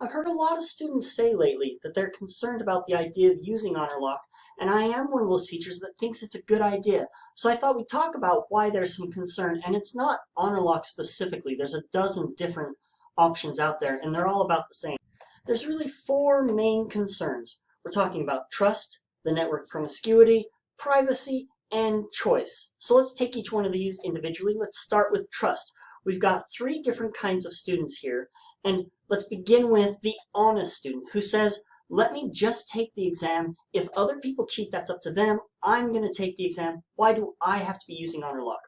I've heard a lot of students say lately that they're concerned about the idea of using Honorlock, and I am one of those teachers that thinks it's a good idea. So I thought we'd talk about why there's some concern, and it's not Honorlock specifically. There's a dozen different options out there, and they're all about the same. There's really four main concerns. We're talking about trust, the network promiscuity, privacy, and choice. So let's take each one of these individually. Let's start with trust. We've got three different kinds of students here, and let's begin with the honest student who says, let me just take the exam. If other people cheat, that's up to them. I'm going to take the exam. Why do I have to be using Honorlock?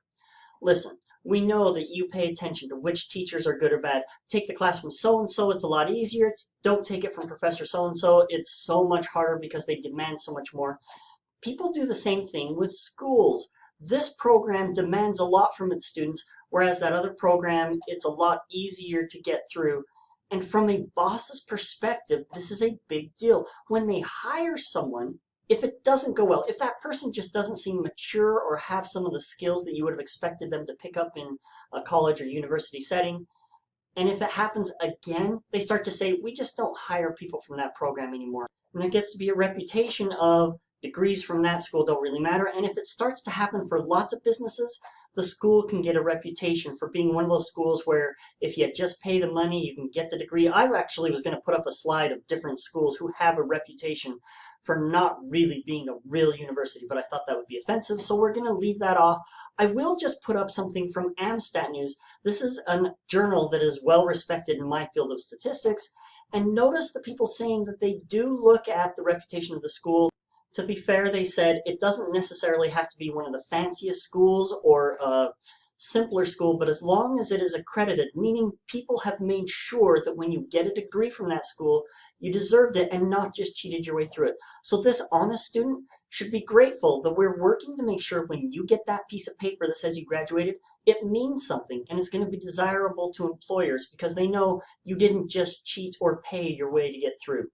Listen, we know that you pay attention to which teachers are good or bad. Take the class from so-and-so, it's a lot easier. Don't take it from Professor so-and-so, it's so much harder because they demand so much more. People do the same thing with schools. This program demands a lot from its students, whereas that other program, it's a lot easier to get through. And from a boss's perspective, this is a big deal. When they hire someone, if it doesn't go well, if that person just doesn't seem mature or have some of the skills that you would have expected them to pick up in a college or university setting, and if it happens again, they start to say, we just don't hire people from that program anymore. And there gets to be a reputation of degrees from that school don't really matter. And if it starts to happen for lots of businesses, the school can get a reputation for being one of those schools where if you just pay the money, you can get the degree. I actually was going to put up a slide of different schools who have a reputation for not really being a real university, but I thought that would be offensive, so we're going to leave that off. I will just put up something from AmStat News. This is a journal that is well respected in my field of statistics, and notice the people saying that they do look at the reputation of the school. To be fair, they said it doesn't necessarily have to be one of the fanciest schools or a simpler school, but as long as it is accredited, meaning people have made sure that when you get a degree from that school, you deserved it and not just cheated your way through it. So this honest student should be grateful that we're working to make sure when you get that piece of paper that says you graduated, it means something and it's going to be desirable to employers because they know you didn't just cheat or pay your way to get through.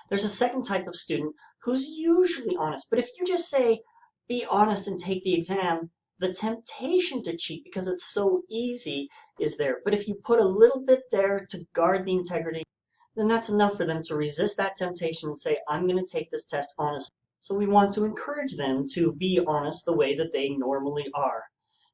There's a second type of student who's usually honest, but if you just say, be honest and take the exam, the temptation to cheat because it's so easy is there. But if you put a little bit there to guard the integrity, then that's enough for them to resist that temptation and say, I'm going to take this test honestly. So we want to encourage them to be honest the way that they normally are.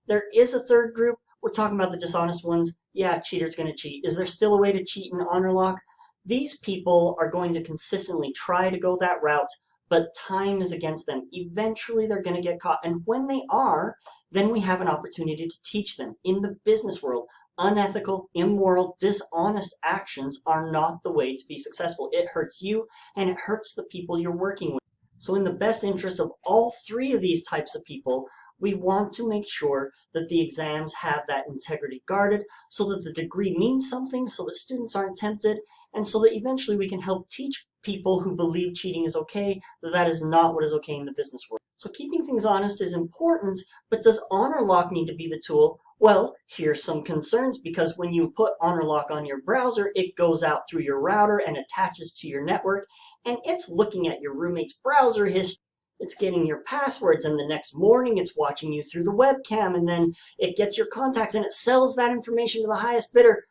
There is a third group. We're talking about the dishonest ones. Yeah, cheater's going to cheat. Is there still a way to cheat in Honorlock? These people are going to consistently try to go that route, but time is against them. Eventually, they're going to get caught. And when they are, then we have an opportunity to teach them. In the business world, unethical, immoral, dishonest actions are not the way to be successful. It hurts you, and it hurts the people you're working with. So in the best interest of all three of these types of people, we want to make sure that the exams have that integrity guarded so that the degree means something, so that students aren't tempted, and so that eventually we can help teach people who believe cheating is okay that that is not what is okay in the business world. So keeping things honest is important, but does Honorlock need to be the tool? Well, here's some concerns because when you put Honorlock on your browser, it goes out through your router and attaches to your network, and it's looking at your roommate's browser history. It's getting your passwords, and the next morning it's watching you through the webcam, and then it gets your contacts and it sells that information to the highest bidder.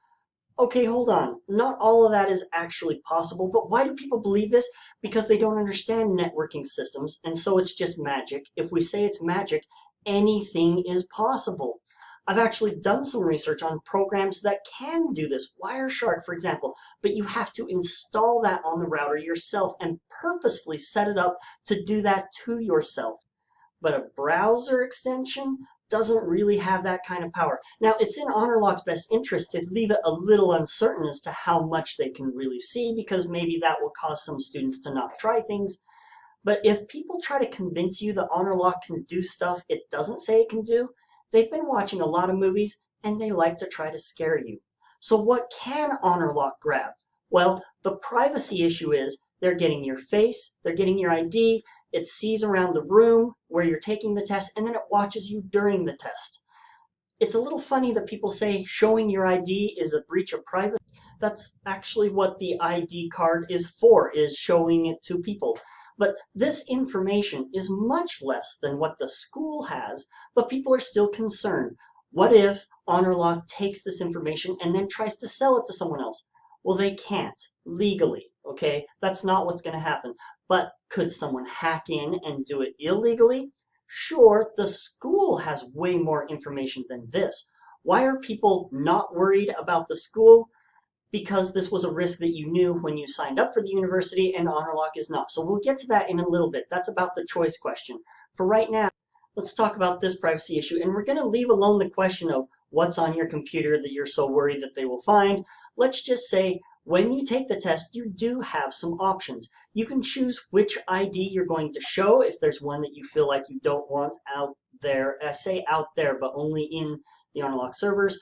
Okay, hold on. Not all of that is actually possible, but why do people believe this? Because they don't understand networking systems, and so it's just magic. If we say it's magic, anything is possible. I've actually done some research on programs that can do this, Wireshark, for example, but you have to install that on the router yourself and purposefully set it up to do that to yourself. But a browser extension doesn't really have that kind of power. Now, it's in Honorlock's best interest to leave it a little uncertain as to how much they can really see, because maybe that will cause some students to not try things. But if people try to convince you that Honorlock can do stuff it doesn't say it can do, they've been watching a lot of movies and they like to try to scare you. So what can Honorlock grab? Well, the privacy issue is they're getting your face, they're getting your ID, it sees around the room where you're taking the test, and then it watches you during the test. It's a little funny that people say showing your ID is a breach of privacy. That's actually what the ID card is for, is showing it to people. But this information is much less than what the school has, but people are still concerned. What if Honorlock takes this information and then tries to sell it to someone else? Well, they can't legally, okay? That's not what's going to happen. But could someone hack in and do it illegally? Sure, the school has way more information than this. Why are people not worried about the school? Because this was a risk that you knew when you signed up for the university, and Honorlock is not. So we'll get to that in a little bit. That's about the choice question. For right now, let's talk about this privacy issue, and we're going to leave alone the question of what's on your computer that you're so worried that they will find. Let's just say when you take the test, you do have some options. You can choose which ID you're going to show if there's one that you feel like you don't want out there. I say out there, but only in the Honorlock servers.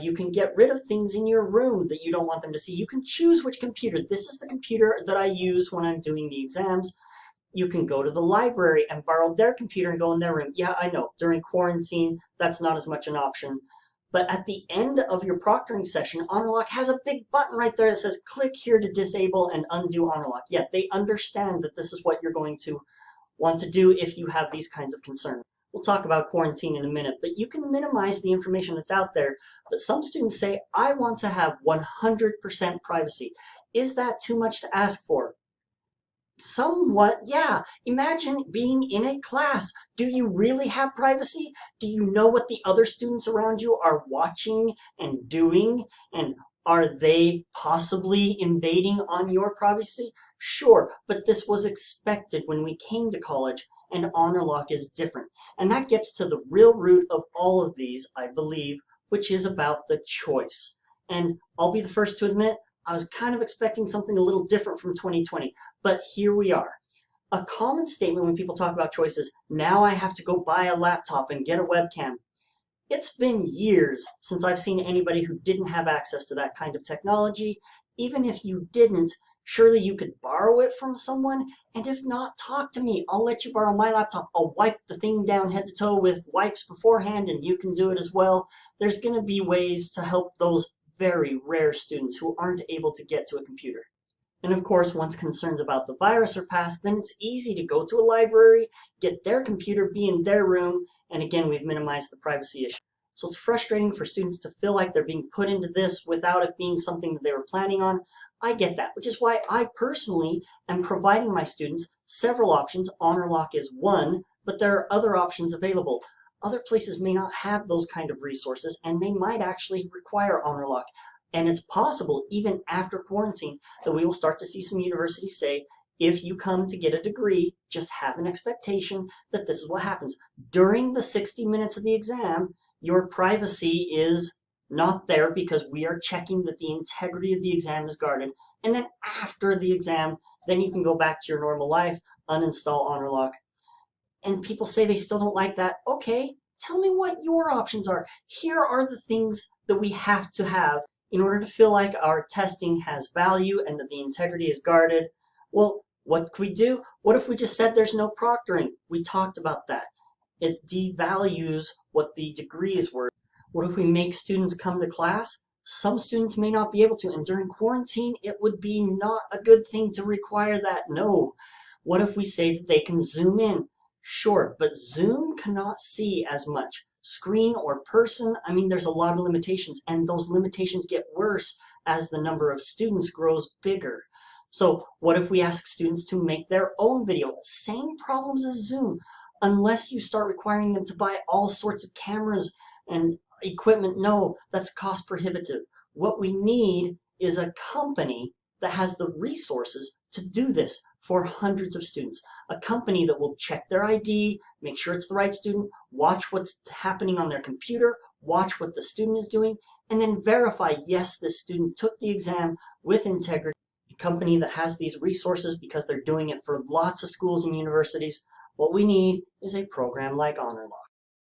You can get rid of things in your room that you don't want them to see. You can choose which computer. This is the computer that I use when I'm doing the exams. You can go to the library and borrow their computer and go in their room. Yeah, I know, during quarantine, that's not as much an option. But at the end of your proctoring session, Honorlock has a big button right there that says, click here to disable and undo Honorlock. Yeah, they understand that this is what you're going to want to do if you have these kinds of concerns. We'll talk about quarantine in a minute, but you can minimize the information that's out there. But some students say, I want to have 100% privacy. Is that too much to ask for? Somewhat, yeah. Imagine being in a class. Do you really have privacy? Do you know what the other students around you are watching and doing? And are they possibly invading on your privacy? Sure, but this was expected when we came to college, and Honorlock is different. And that gets to the real root of all of these, I believe, which is about the choice. And I'll be the first to admit, I was kind of expecting something a little different from 2020, but here we are. A common statement when people talk about choice is, now I have to go buy a laptop and get a webcam. It's been years since I've seen anybody who didn't have access to that kind of technology. Even if you didn't, surely you could borrow it from someone, and if not, talk to me. I'll let you borrow my laptop. I'll wipe the thing down head to toe with wipes beforehand, and you can do it as well. There's going to be ways to help those very rare students who aren't able to get to a computer. And of course, once concerns about the virus are past, then it's easy to go to a library, get their computer, be in their room, and again, we've minimized the privacy issue. So it's frustrating for students to feel like they're being put into this without it being something that they were planning on. I get that, which is why I personally am providing my students several options. Honorlock is one, but there are other options available. Other places may not have those kind of resources, and they might actually require Honorlock. And it's possible, even after quarantine, that we will start to see some universities say, if you come to get a degree, just have an expectation that this is what happens. During the 60 minutes of the exam, your privacy is not there because we are checking that the integrity of the exam is guarded. And then after the exam, then you can go back to your normal life, uninstall Honorlock. And people say they still don't like that. Okay, tell me what your options are. Here are the things that we have to have in order to feel like our testing has value and that the integrity is guarded. Well, what could we do? What if we just said there's no proctoring? We talked about that. It devalues what the degree is worth. What if we make students come to class? Some students may not be able to, and during quarantine, it would be not a good thing to require that. No. What if we say that they can zoom in? Sure, but Zoom cannot see as much. Screen or person, I mean, there's a lot of limitations, and those limitations get worse as the number of students grows bigger. So what if we ask students to make their own video? Same problems as Zoom, unless you start requiring them to buy all sorts of cameras and equipment. No, that's cost prohibitive. What we need is a company that has the resources to do this for hundreds of students. A company that will check their ID, make sure it's the right student, watch what's happening on their computer, watch what the student is doing, and then verify, yes, this student took the exam with integrity. A company that has these resources because they're doing it for lots of schools and universities. What we need is a program like Honorlock.